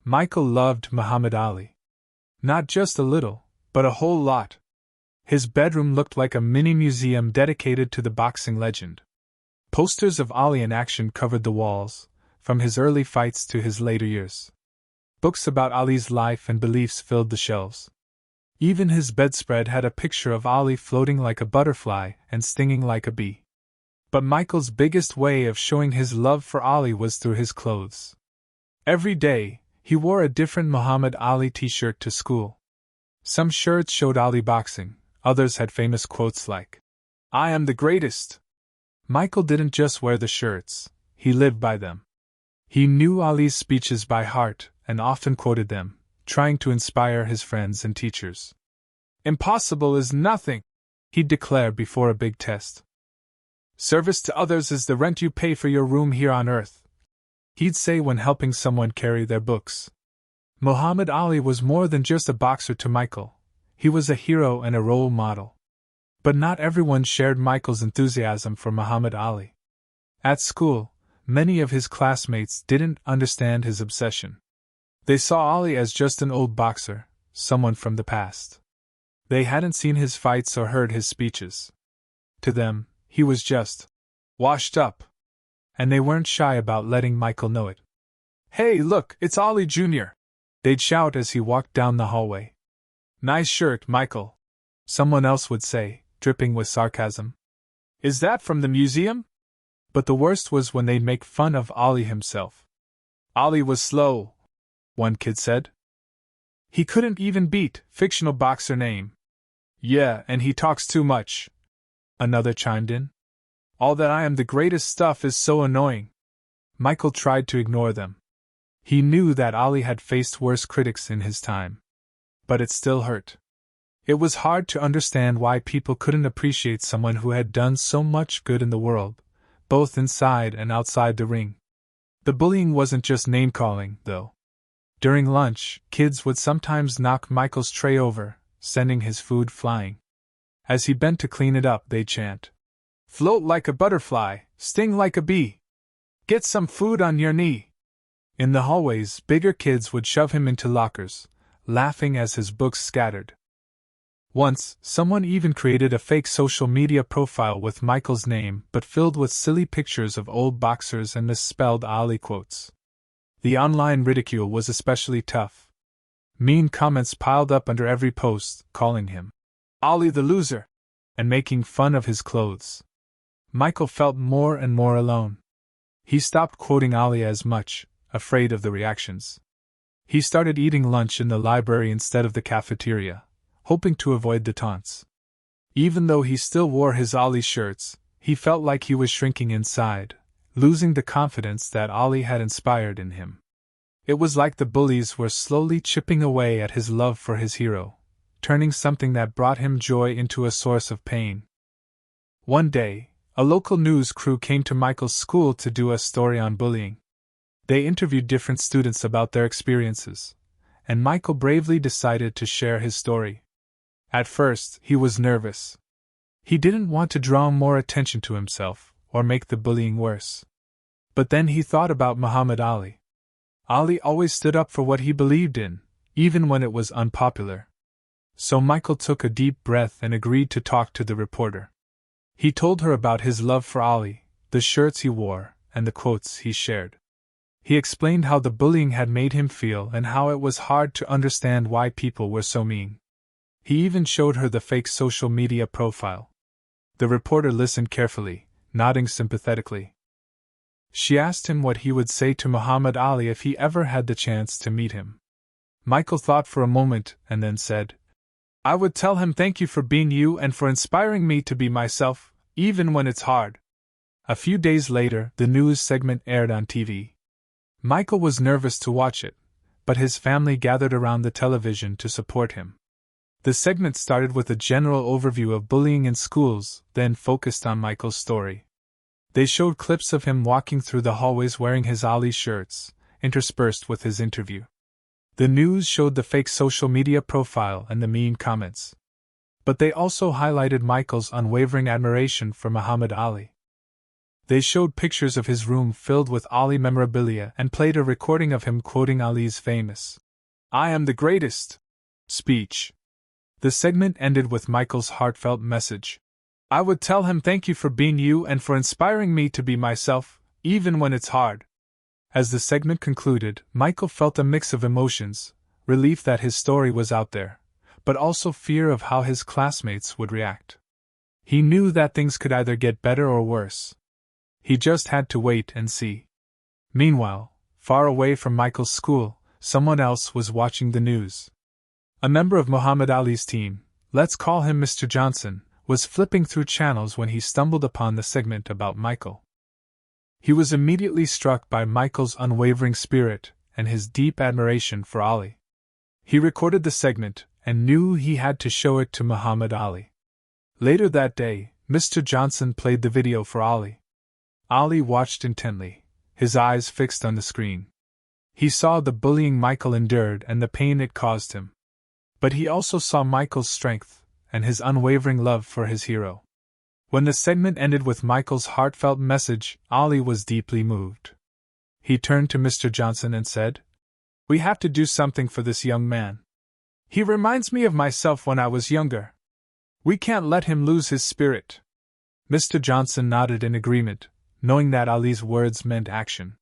Michael loved Muhammad Ali. Not just a little, but a whole lot. His bedroom looked like a mini museum dedicated to the boxing legend. Posters of Ali in action covered the walls, from his early fights to his later years. Books about Ali's life and beliefs filled the shelves. Even his bedspread had a picture of Ali floating like a butterfly and stinging like a bee. But Michael's biggest way of showing his love for Ali was through his clothes. Every day, he wore a different Muhammad Ali t-shirt to school. Some shirts showed Ali boxing, others had famous quotes like, "I am the greatest." Michael didn't just wear the shirts, he lived by them. He knew Ali's speeches by heart and often quoted them, trying to inspire his friends and teachers. "Impossible is nothing," he'd declare before a big test. "Service to others is the rent you pay for your room here on earth," he'd say when helping someone carry their books. Muhammad Ali was more than just a boxer to Michael. He was a hero and a role model. But not everyone shared Michael's enthusiasm for Muhammad Ali. At school, many of his classmates didn't understand his obsession. They saw Ali as just an old boxer, someone from the past. They hadn't seen his fights or heard his speeches. To them, he was just washed up. And they weren't shy about letting Michael know it. "Hey, look, it's Ali Jr." they'd shout as he walked down the hallway. "Nice shirt, Michael," someone else would say, dripping with sarcasm. "Is that from the museum?" But the worst was when they'd make fun of Ali himself. "Ali was slow," one kid said. "He couldn't even beat fictional boxer name." "Yeah, and he talks too much," another chimed in. "All that I am the greatest stuff is so annoying." Michael tried to ignore them. He knew that Ali had faced worse critics in his time. But it still hurt. It was hard to understand why people couldn't appreciate someone who had done so much good in the world, both inside and outside the ring. The bullying wasn't just name-calling, though. During lunch, kids would sometimes knock Michael's tray over, sending his food flying. As he bent to clean it up, they'd chant, "Float like a butterfly, sting like a bee. Get some food on your knee." In the hallways, bigger kids would shove him into lockers, laughing as his books scattered. Once, someone even created a fake social media profile with Michael's name but filled with silly pictures of old boxers and misspelled Ali quotes. The online ridicule was especially tough. Mean comments piled up under every post, calling him Ali the loser, and making fun of his clothes. Michael felt more and more alone. He stopped quoting Ali as much, afraid of the reactions. He started eating lunch in the library instead of the cafeteria, hoping to avoid the taunts. Even though he still wore his Ali shirts, he felt like he was shrinking inside, losing the confidence that Ali had inspired in him. It was like the bullies were slowly chipping away at his love for his hero, turning something that brought him joy into a source of pain. One day, a local news crew came to Michael's school to do a story on bullying. They interviewed different students about their experiences, and Michael bravely decided to share his story. At first, he was nervous. He didn't want to draw more attention to himself, or make the bullying worse. But then he thought about Muhammad Ali. Ali always stood up for what he believed in, even when it was unpopular. So Michael took a deep breath and agreed to talk to the reporter. He told her about his love for Ali, the shirts he wore, and the quotes he shared. He explained how the bullying had made him feel and how it was hard to understand why people were so mean. He even showed her the fake social media profile. The reporter listened carefully, nodding sympathetically. She asked him what he would say to Muhammad Ali if he ever had the chance to meet him. Michael thought for a moment and then said, "I would tell him thank you for being you and for inspiring me to be myself, even when it's hard." A few days later, the news segment aired on TV. Michael was nervous to watch it, but his family gathered around the television to support him. The segment started with a general overview of bullying in schools, then focused on Michael's story. They showed clips of him walking through the hallways wearing his Ali shirts, interspersed with his interview. The news showed the fake social media profile and the mean comments. But they also highlighted Michael's unwavering admiration for Muhammad Ali. They showed pictures of his room filled with Ali memorabilia and played a recording of him quoting Ali's famous "I am the greatest" speech. The segment ended with Michael's heartfelt message. "I would tell him thank you for being you and for inspiring me to be myself, even when it's hard." As the segment concluded, Michael felt a mix of emotions, relief that his story was out there, but also fear of how his classmates would react. He knew that things could either get better or worse. He just had to wait and see. Meanwhile, far away from Michael's school, someone else was watching the news. A member of Muhammad Ali's team, let's call him Mr. Johnson, was flipping through channels when he stumbled upon the segment about Michael. He was immediately struck by Michael's unwavering spirit and his deep admiration for Ali. He recorded the segment and knew he had to show it to Muhammad Ali. Later that day, Mr. Johnson played the video for Ali. Ali watched intently, his eyes fixed on the screen. He saw the bullying Michael endured and the pain it caused him. But he also saw Michael's strength and his unwavering love for his hero. When the segment ended with Michael's heartfelt message, Ali was deeply moved. He turned to Mr. Johnson and said, "We have to do something for this young man. He reminds me of myself when I was younger. We can't let him lose his spirit." Mr. Johnson nodded in agreement, knowing that Ali's words meant action.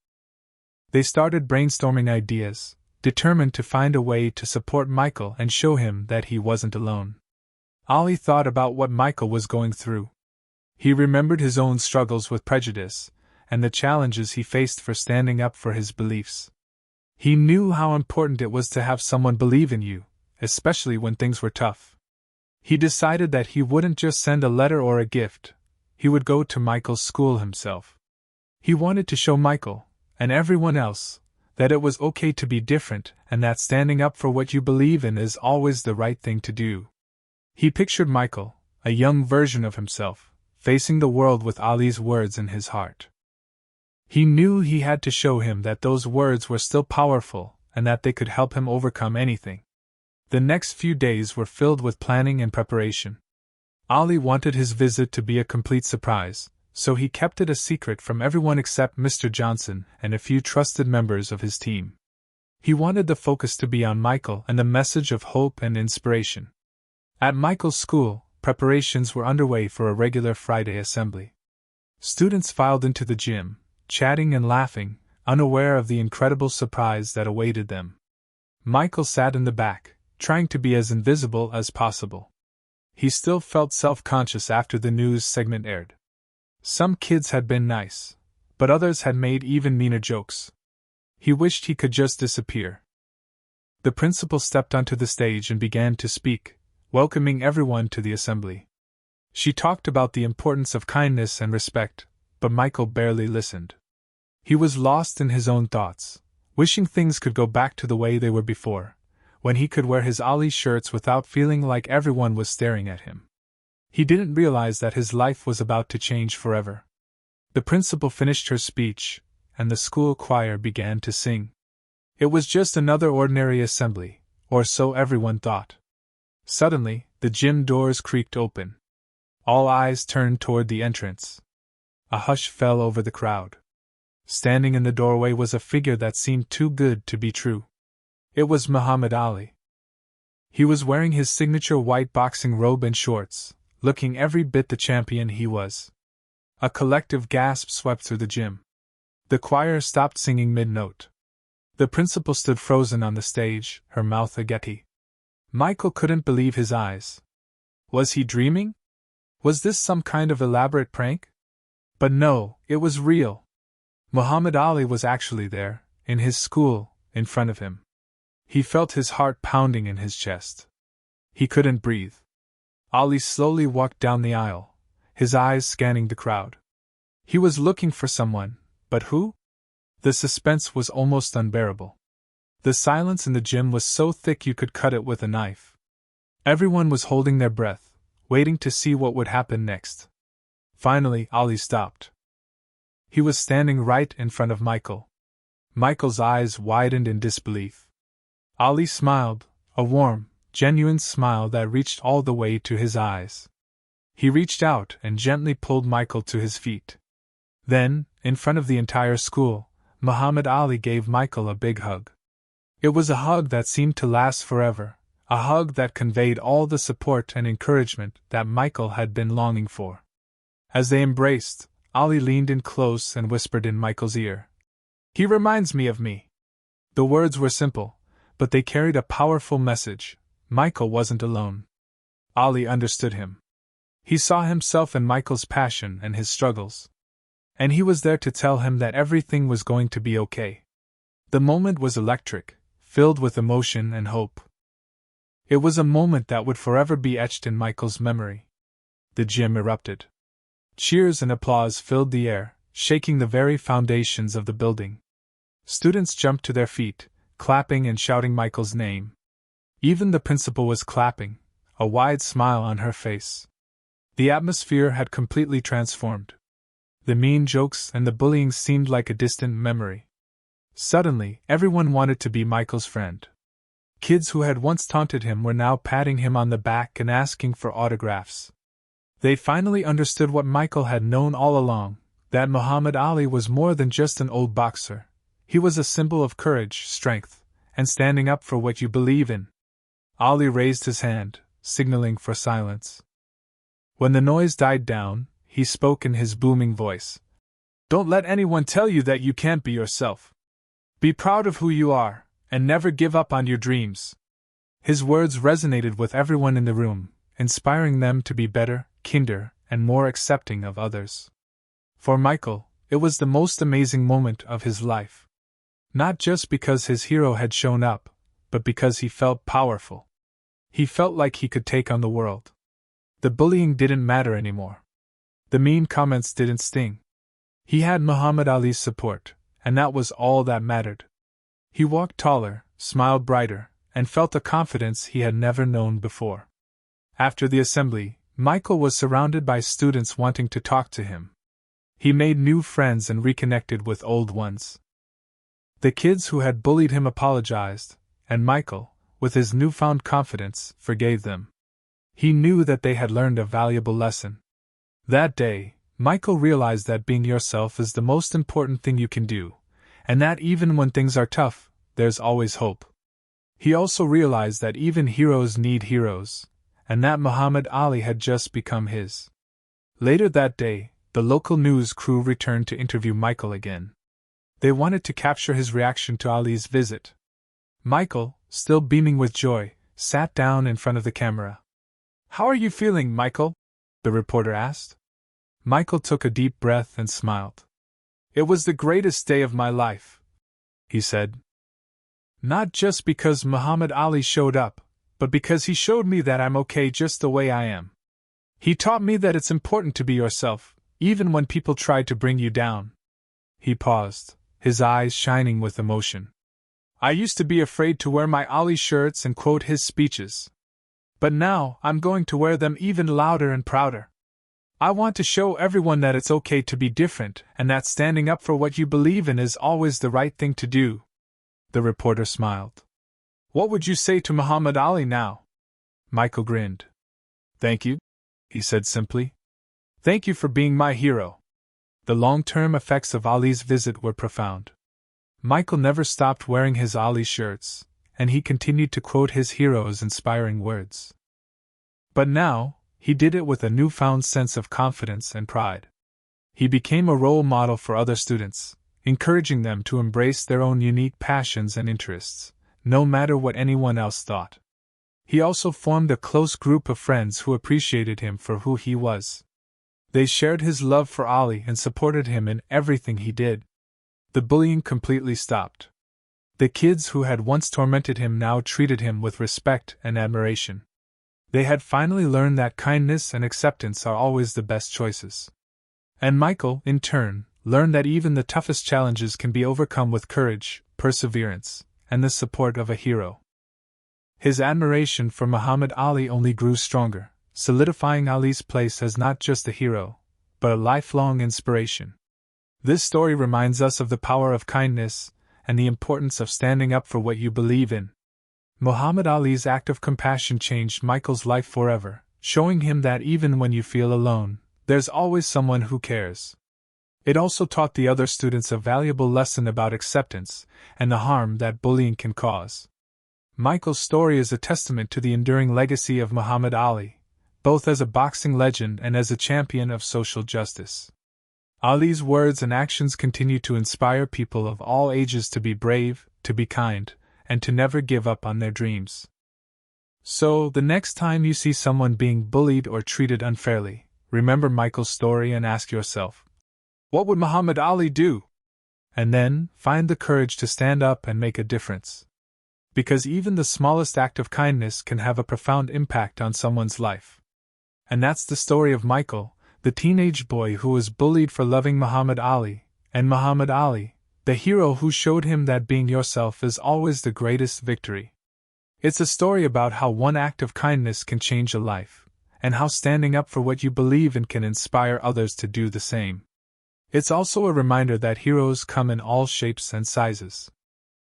They started brainstorming ideas, determined to find a way to support Michael and show him that he wasn't alone. Ali thought about what Michael was going through. He remembered his own struggles with prejudice, and the challenges he faced for standing up for his beliefs. He knew how important it was to have someone believe in you, especially when things were tough. He decided that he wouldn't just send a letter or a gift, he would go to Michael's school himself. He wanted to show Michael, and everyone else, that it was okay to be different and that standing up for what you believe in is always the right thing to do. He pictured Michael, a young version of himself, facing the world with Ali's words in his heart. He knew he had to show him that those words were still powerful and that they could help him overcome anything. The next few days were filled with planning and preparation. Ali wanted his visit to be a complete surprise, so he kept it a secret from everyone except Mr. Johnson and a few trusted members of his team. He wanted the focus to be on Michael and the message of hope and inspiration. At Michael's school, preparations were underway for a regular Friday assembly. Students filed into the gym, chatting and laughing, unaware of the incredible surprise that awaited them. Michael sat in the back, trying to be as invisible as possible. He still felt self-conscious after the news segment aired. Some kids had been nice, but others had made even meaner jokes. He wished he could just disappear. The principal stepped onto the stage and began to speak, welcoming everyone to the assembly. She talked about the importance of kindness and respect, but Michael barely listened. He was lost in his own thoughts, wishing things could go back to the way they were before, when he could wear his Ali shirts without feeling like everyone was staring at him. He didn't realize that his life was about to change forever. The principal finished her speech, and the school choir began to sing. It was just another ordinary assembly, or so everyone thought. Suddenly, the gym doors creaked open. All eyes turned toward the entrance. A hush fell over the crowd. Standing in the doorway was a figure that seemed too good to be true. It was Muhammad Ali. He was wearing his signature white boxing robe and shorts, looking every bit the champion he was. A collective gasp swept through the gym. The choir stopped singing mid-note. The principal stood frozen on the stage, her mouth agape. Michael couldn't believe his eyes. Was he dreaming? Was this some kind of elaborate prank? But no, it was real. Muhammad Ali was actually there, in his school, in front of him. He felt his heart pounding in his chest. He couldn't breathe. Ali slowly walked down the aisle, his eyes scanning the crowd. He was looking for someone, but who? The suspense was almost unbearable. The silence in the gym was so thick you could cut it with a knife. Everyone was holding their breath, waiting to see what would happen next. Finally, Ali stopped. He was standing right in front of Michael. Michael's eyes widened in disbelief. Ali smiled, a warm, genuine smile that reached all the way to his eyes. He reached out and gently pulled Michael to his feet. Then, in front of the entire school, Muhammad Ali gave Michael a big hug. It was a hug that seemed to last forever, a hug that conveyed all the support and encouragement that Michael had been longing for. As they embraced, Ali leaned in close and whispered in Michael's ear, "He reminds me of me." The words were simple, but they carried a powerful message. Michael wasn't alone. Ali understood him. He saw himself in Michael's passion and his struggles. And he was there to tell him that everything was going to be okay. The moment was electric, filled with emotion and hope. It was a moment that would forever be etched in Michael's memory. The gym erupted. Cheers and applause filled the air, shaking the very foundations of the building. Students jumped to their feet, clapping and shouting Michael's name. Even the principal was clapping, a wide smile on her face. The atmosphere had completely transformed. The mean jokes and the bullying seemed like a distant memory. Suddenly, everyone wanted to be Michael's friend. Kids who had once taunted him were now patting him on the back and asking for autographs. They finally understood what Michael had known all along, that Muhammad Ali was more than just an old boxer. He was a symbol of courage, strength, and standing up for what you believe in. Ali raised his hand, signaling for silence. When the noise died down, he spoke in his booming voice. "Don't let anyone tell you that you can't be yourself. Be proud of who you are, and never give up on your dreams." His words resonated with everyone in the room, inspiring them to be better, kinder, and more accepting of others. For Michael, it was the most amazing moment of his life. Not just because his hero had shown up, but because he felt powerful. He felt like he could take on the world. The bullying didn't matter anymore. The mean comments didn't sting. He had Muhammad Ali's support, and that was all that mattered. He walked taller, smiled brighter, and felt a confidence he had never known before. After the assembly, Michael was surrounded by students wanting to talk to him. He made new friends and reconnected with old ones. The kids who had bullied him apologized, and Michael, with his newfound confidence, forgave them. He knew that they had learned a valuable lesson. That day, Michael realized that being yourself is the most important thing you can do, and that even when things are tough, there's always hope. He also realized that even heroes need heroes, and that Muhammad Ali had just become his. Later that day, the local news crew returned to interview Michael again. They wanted to capture his reaction to Ali's visit. Michael, still beaming with joy, sat down in front of the camera. "How are you feeling, Michael?" the reporter asked. Michael took a deep breath and smiled. "It was the greatest day of my life," he said. "Not just because Muhammad Ali showed up, but because he showed me that I'm okay just the way I am. He taught me that it's important to be yourself, even when people try to bring you down." He paused, his eyes shining with emotion. "I used to be afraid to wear my Ali shirts and quote his speeches. But now, I'm going to wear them even louder and prouder. I want to show everyone that it's okay to be different and that standing up for what you believe in is always the right thing to do." The reporter smiled. "What would you say to Muhammad Ali now?" Michael grinned. "Thank you," he said simply. "Thank you for being my hero." The long-term effects of Ali's visit were profound. Michael never stopped wearing his Ali shirts, and he continued to quote his hero's inspiring words. But now, he did it with a newfound sense of confidence and pride. He became a role model for other students, encouraging them to embrace their own unique passions and interests, no matter what anyone else thought. He also formed a close group of friends who appreciated him for who he was. They shared his love for Ali and supported him in everything he did. The bullying completely stopped. The kids who had once tormented him now treated him with respect and admiration. They had finally learned that kindness and acceptance are always the best choices. And Michael, in turn, learned that even the toughest challenges can be overcome with courage, perseverance, and the support of a hero. His admiration for Muhammad Ali only grew stronger, solidifying Ali's place as not just a hero, but a lifelong inspiration. This story reminds us of the power of kindness and the importance of standing up for what you believe in. Muhammad Ali's act of compassion changed Michael's life forever, showing him that even when you feel alone, there's always someone who cares. It also taught the other students a valuable lesson about acceptance and the harm that bullying can cause. Michael's story is a testament to the enduring legacy of Muhammad Ali, both as a boxing legend and as a champion of social justice. Ali's words and actions continue to inspire people of all ages to be brave, to be kind, and to never give up on their dreams. So, the next time you see someone being bullied or treated unfairly, remember Michael's story and ask yourself, what would Muhammad Ali do? And then, find the courage to stand up and make a difference. Because even the smallest act of kindness can have a profound impact on someone's life. And that's the story of Michael, the teenage boy who was bullied for loving Muhammad Ali, and Muhammad Ali, the hero who showed him that being yourself is always the greatest victory. It's a story about how one act of kindness can change a life, and how standing up for what you believe in can inspire others to do the same. It's also a reminder that heroes come in all shapes and sizes.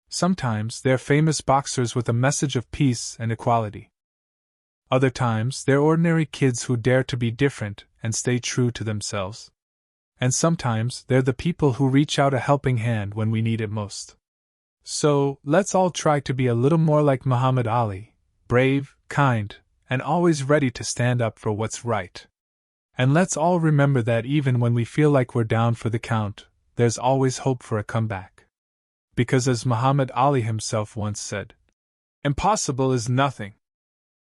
Sometimes they're famous boxers with a message of peace and equality. Other times they're ordinary kids who dare to be different and stay true to themselves. And sometimes they're the people who reach out a helping hand when we need it most. So, let's all try to be a little more like Muhammad Ali, brave, kind, and always ready to stand up for what's right. And let's all remember that even when we feel like we're down for the count, there's always hope for a comeback. Because as Muhammad Ali himself once said, impossible is nothing.